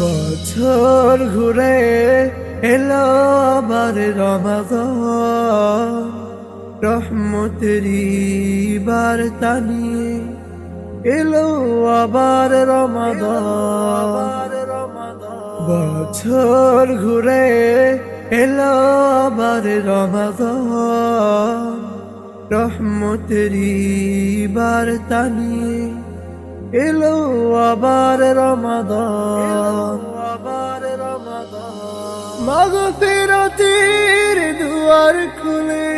বছর ঘুরে এলো আবার রমাদান, রহমতেরই বার্তা নিয়ে এলো আবার রমাদান। বছর ঘুরে এলো আবার রমাদান, রহমতেরই বার্তা নিয়ে এলো আবার রমাদান। মাগফিরাতের দুয়ার খুলে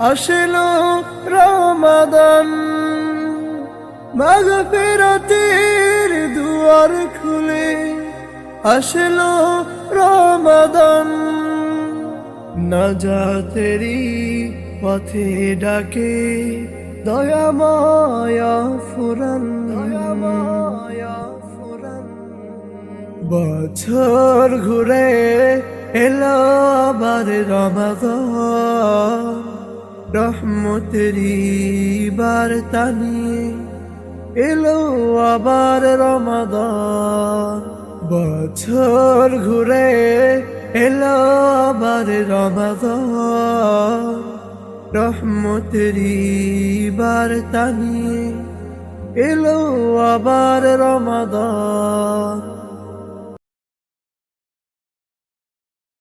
আসলো রমাদান, মাগফিরাতের দুয়ার খুলে আসলো রমাদান। নাজাতেরই পথে ডাকে দয়াময় ফুরান, বছর ঘুরে এলো আবার রমাদান, রহমতেরই বার্তা নিয়ে এলো আবার রমাদান। বছর ঘুরে এলো আবার রমাদান, রহমতেরই বার্তা নিয়ে এলো আবার রমাদান।